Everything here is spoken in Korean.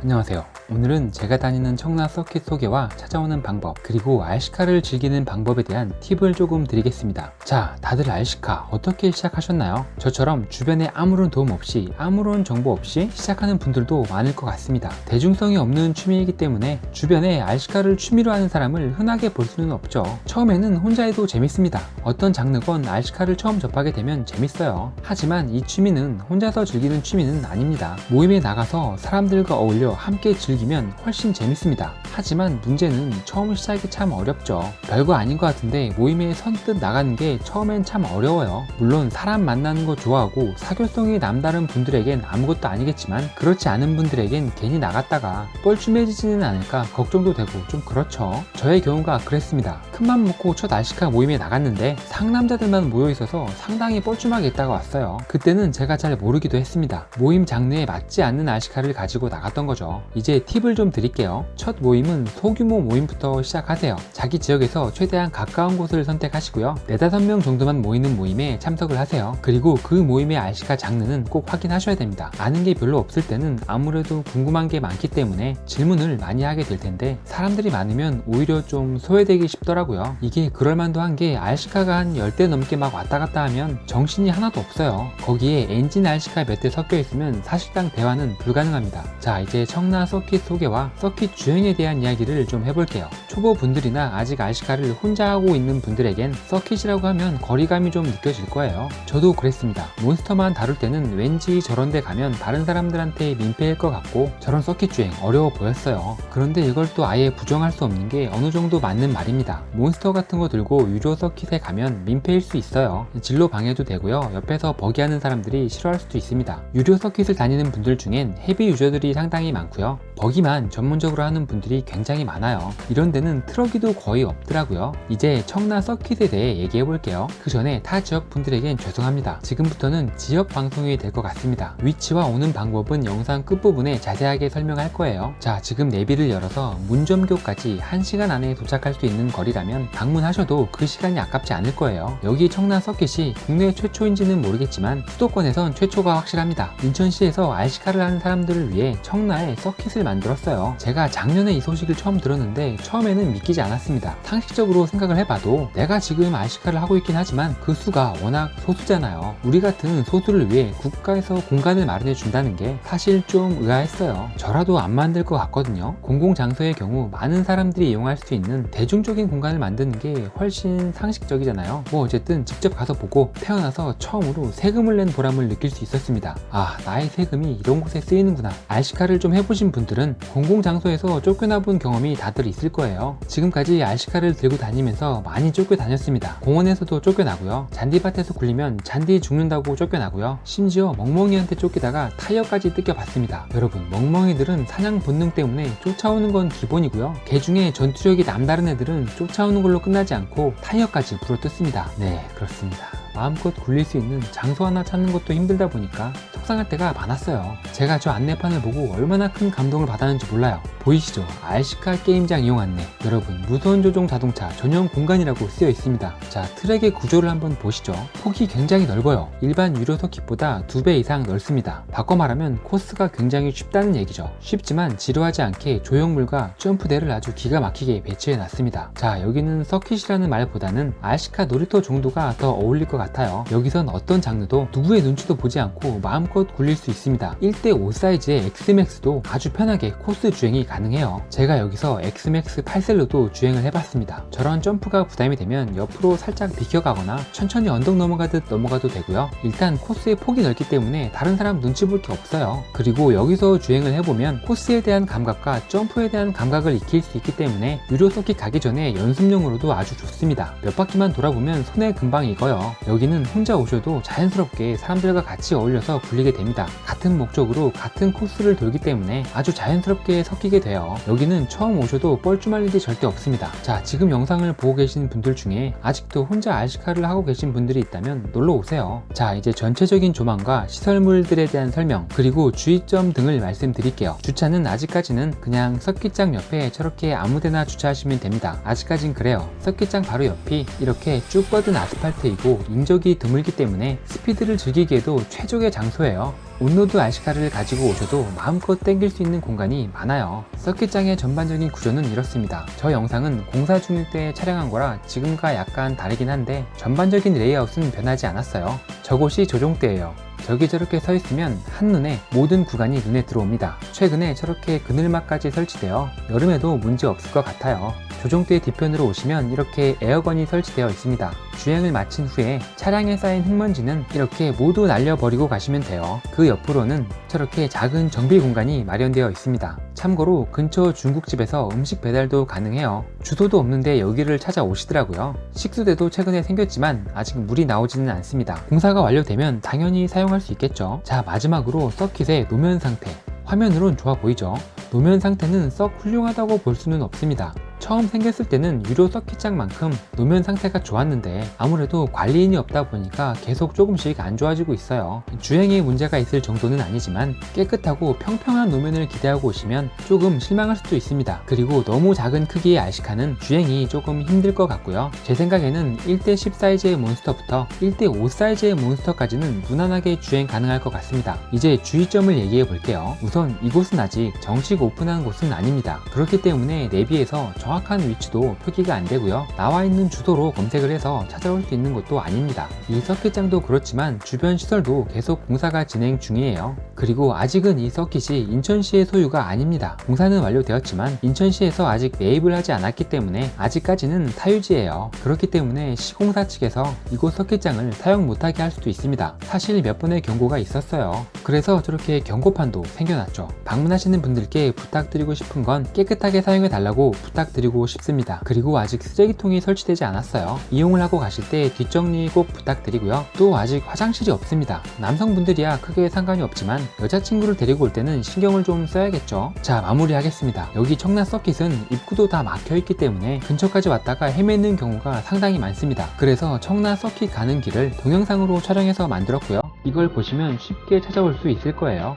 안녕하세요. 오늘은 제가 다니는 청라 서킷 소개와 찾아오는 방법, 그리고 RC카를 즐기는 방법에 대한 팁을 조금 드리겠습니다. 자, 다들 RC카 어떻게 시작하셨나요? 저처럼 주변에 아무런 도움 없이, 아무런 정보 없이 시작하는 분들도 많을 것 같습니다. 대중성이 없는 취미이기 때문에 주변에 RC카를 취미로 하는 사람을 흔하게 볼 수는 없죠. 처음에는 혼자 해도 재밌습니다. 어떤 장르건 RC카를 처음 접하게 되면 재밌어요. 하지만 이 취미는 혼자서 즐기는 취미는 아닙니다. 모임에 나가서 사람들과 어울려 함께 즐기면 훨씬 재밌습니다. 하지만 문제는 처음 시작이 참 어렵죠. 별거 아닌 것 같은데 모임에 선뜻 나가는 게 처음엔 참 어려워요. 물론 사람 만나는 거 좋아하고 사교성이 남다른 분들에겐 아무것도 아니겠지만, 그렇지 않은 분들에겐 괜히 나갔다가 뻘쭘해지지는 않을까 걱정도 되고 좀 그렇죠. 저의 경우가 그랬습니다. 큰맘 먹고 첫 RC카 모임에 나갔는데 상남자들만 모여있어서 상당히 뻘쭘하게 있다가 왔어요. 그때는 제가 잘 모르기도 했습니다. 모임 장르에 맞지 않는 RC카를 가지고 나갔던 거죠. 이제 팁을 좀 드릴게요. 첫 모임은 소규모 모임부터 시작하세요. 자기 지역에서 최대한 가까운 곳을 선택하시고요. 4-5명 정도만 모이는 모임에 참석을 하세요. 그리고 그 모임의 RC카 장르는 꼭 확인하셔야 됩니다. 아는 게 별로 없을 때는 아무래도 궁금한 게 많기 때문에 질문을 많이 하게 될 텐데, 사람들이 많으면 오히려 좀 소외되기 쉽더라고요. 이게 그럴만도 한 게 RC카가 한 10대 넘게 막 왔다 갔다 하면 정신이 하나도 없어요. 거기에 엔진 RC카 몇 대 섞여 있으면 사실상 대화는 불가능합니다. 자, 이제 청라 서킷 소개와 서킷 주행에 대한 이야기를 좀 해볼게요. 초보분들이나 아직 RC카를 혼자 하고 있는 분들에겐 서킷이라고 하면 거리감이 좀 느껴질 거예요. 저도 그랬습니다. 몬스터만 다룰 때는 왠지 저런 데 가면 다른 사람들한테 민폐일 것 같고 저런 서킷 주행 어려워 보였어요. 그런데 이걸 또 아예 부정할 수 없는 게 어느 정도 맞는 말입니다. 몬스터 같은 거 들고 유료 서킷에 가면 민폐일 수 있어요. 진로 방해도 되고요. 옆에서 버기하는 사람들이 싫어할 수도 있습니다. 유료 서킷을 다니는 분들 중엔 헤비 유저들이 상당히 많고요. 버기만 전문적으로 하는 분들이 굉장히 많아요. 이런 데는 트럭이도 거의 없더라고요. 이제 청라 서킷에 대해 얘기해 볼게요. 그 전에 타 지역 분들에겐 죄송합니다. 지금부터는 지역 방송이 될 것 같습니다. 위치와 오는 방법은 영상 끝부분에 자세하게 설명할 거예요. 자, 지금 내비를 열어서 문점교까지 1시간 안에 도착할 수 있는 거리라면 방문하셔도 그 시간이 아깝지 않을 거예요. 여기 청라 서킷이 국내 최초인지는 모르겠지만 수도권에선 최초가 확실합니다. 인천시에서 RC카를 하는 사람들을 위해 청라에 서킷을 만들었어요. 제가 작년에 이 소식을 처음 들었는데 처음에는 믿기지 않았습니다. 상식적으로 생각을 해봐도 내가 지금 RC카를 하고 있긴 하지만 그 수가 워낙 소수잖아요. 우리 같은 소수를 위해 국가에서 공간을 마련해 준다는 게 사실 좀 의아했어요. 저라도 안 만들 것 같거든요. 공공장소의 경우 많은 사람들이 이용할 수 있는 대중적인 공간을 만드는 게 훨씬 상식적이잖아요. 뭐 어쨌든 직접 가서 보고 태어나서 처음으로 세금을 낸 보람을 느낄 수 있었습니다. 아, 나의 세금이 이런 곳에 쓰이는구나. RC카를 좀 해보신 분들은 공공장소에서 쫓겨나본 경험이 다들 있을 거예요. 지금까지 RC카를 들고 다니면서 많이 쫓겨다녔습니다. 공원에서도 쫓겨나고요. 잔디밭에서 굴리면 잔디 죽는다고 쫓겨나고요. 심지어 멍멍이한테 쫓기다가 타이어까지 뜯겨봤습니다. 여러분, 멍멍이들은 사냥 본능 때문에 쫓아오는 건 기본이고요. 개 중에 전투력이 남다른 애들은 쫓아오는 걸로 끝나지 않고 타이어까지 부러뜨습니다. 네, 그렇습니다. 마음껏 굴릴 수 있는 장소 하나 찾는 것도 힘들다 보니까 속상할 때가 많았어요. 제가 저 안내판을 보고 얼마나 큰 감동을 받았는지 몰라요. 보이시죠? RC카 게임장 이용 안내. 여러분, 무선 조종 자동차 전용 공간이라고 쓰여 있습니다. 자, 트랙의 구조를 한번 보시죠. 폭이 굉장히 넓어요. 일반 유료 서킷보다 2배 이상 넓습니다. 바꿔 말하면 코스가 굉장히 쉽다는 얘기죠. 쉽지만 지루하지 않게 조형물과 점프대를 아주 기가 막히게 배치해 놨습니다. 자, 여기는 서킷이라는 말보다는 RC카 놀이터 정도가 더 어울릴 것 같아요. 여기선 어떤 장르도 누구의 눈치도 보지 않고 마음껏 굴릴 수 있습니다. 1:5 사이즈의 엑스맥스도 아주 편하게 코스 주행이 가능해요. 제가 여기서 엑스맥스 8셀로도 주행을 해봤습니다. 저런 점프가 부담이 되면 옆으로 살짝 비켜가거나 천천히 언덕 넘어가듯 넘어가도 되고요. 일단 코스의 폭이 넓기 때문에 다른 사람 눈치 볼 게 없어요. 그리고 여기서 주행을 해보면 코스에 대한 감각과 점프에 대한 감각을 익힐 수 있기 때문에 유료 서킷 가기 전에 연습용으로도 아주 좋습니다. 몇 바퀴만 돌아보면 손에 금방 익어요. 여기는 혼자 오셔도 자연스럽게 사람들과 같이 어울려서 굴리게 됩니다. 같은 목적으로 같은 코스를 돌기 때문에 아주 자연스럽게 섞이게 돼요. 여기는 처음 오셔도 뻘쭘할 일이 절대 없습니다. 자, 지금 영상을 보고 계신 분들 중에 아직도 혼자 RC카를 하고 계신 분들이 있다면 놀러 오세요. 자, 이제 전체적인 조망과 시설물들에 대한 설명, 그리고 주의점 등을 말씀드릴게요. 주차는 아직까지는 그냥 서킷장 옆에 저렇게 아무데나 주차하시면 됩니다. 아직까진 그래요. 서킷장 바로 옆이 이렇게 쭉 뻗은 아스팔트이고 인적이 드물기 때문에 스피드를 즐기기에도 최적의 장소예요. 온로드 RC카를 가지고 오셔도 마음껏 땡길 수 있는 공간이 많아요. 서킷장의 전반적인 구조는 이렇습니다. 저 영상은 공사 중일 때 촬영한 거라 지금과 약간 다르긴 한데 전반적인 레이아웃은 변하지 않았어요. 저곳이 조종대예요. 저기 저렇게 서 있으면 한눈에 모든 구간이 눈에 들어옵니다. 최근에 저렇게 그늘막까지 설치되어 여름에도 문제 없을 것 같아요. 조종대 뒤편으로 오시면 이렇게 에어건이 설치되어 있습니다. 주행을 마친 후에 차량에 쌓인 흙먼지는 이렇게 모두 날려버리고 가시면 돼요. 그 옆으로는 저렇게 작은 정비 공간이 마련되어 있습니다. 참고로 근처 중국집에서 음식 배달도 가능해요. 주소도 없는데 여기를 찾아오시더라고요. 식수대도 최근에 생겼지만 아직 물이 나오지는 않습니다. 공사가 완료되면 당연히 사용할 수 있겠죠. 자, 마지막으로 서킷의 노면 상태. 화면으론 좋아 보이죠? 노면 상태는 썩 훌륭하다고 볼 수는 없습니다. 처음 생겼을 때는 유료 서킷장만큼 노면 상태가 좋았는데 아무래도 관리인이 없다 보니까 계속 조금씩 안 좋아지고 있어요. 주행에 문제가 있을 정도는 아니지만 깨끗하고 평평한 노면을 기대하고 오시면 조금 실망할 수도 있습니다. 그리고 너무 작은 크기의 RC카는 주행이 조금 힘들 것 같고요. 제 생각에는 1대10 사이즈의 몬스터부터 1대5 사이즈의 몬스터까지는 무난하게 주행 가능할 것 같습니다. 이제 주의점을 얘기해 볼게요. 우선 이곳은 아직 정식 오픈한 곳은 아닙니다. 그렇기 때문에 내비에서 정확한 위치도 표기가 안 되고요. 나와 있는 주소로 검색을 해서 찾아올 수 있는 것도 아닙니다. 이 서킷장도 그렇지만 주변 시설도 계속 공사가 진행 중이에요. 그리고 아직은 이 서킷이 인천시의 소유가 아닙니다. 공사는 완료되었지만 인천시에서 아직 매입을 하지 않았기 때문에 아직까지는 사유지예요. 그렇기 때문에 시공사 측에서 이곳 서킷장을 사용 못하게 할 수도 있습니다. 사실 몇 번의 경고가 있었어요. 그래서 저렇게 경고판도 생겨났죠. 방문하시는 분들께 부탁드리고 싶은 건 깨끗하게 사용해 달라고 부탁드리고 싶습니다. 그리고 아직 쓰레기통이 설치되지 않았어요. 이용을 하고 가실 때 뒷정리 꼭 부탁드리고요. 또 아직 화장실이 없습니다. 남성분들이야 크게 상관이 없지만 여자친구를 데리고 올 때는 신경을 좀 써야겠죠. 자, 마무리하겠습니다. 여기 청라 서킷은 입구도 다 막혀있기 때문에 근처까지 왔다가 헤매는 경우가 상당히 많습니다. 그래서 청라 서킷 가는 길을 동영상으로 촬영해서 만들었고요. 이걸 보시면 쉽게 찾아올 수 있을 거예요.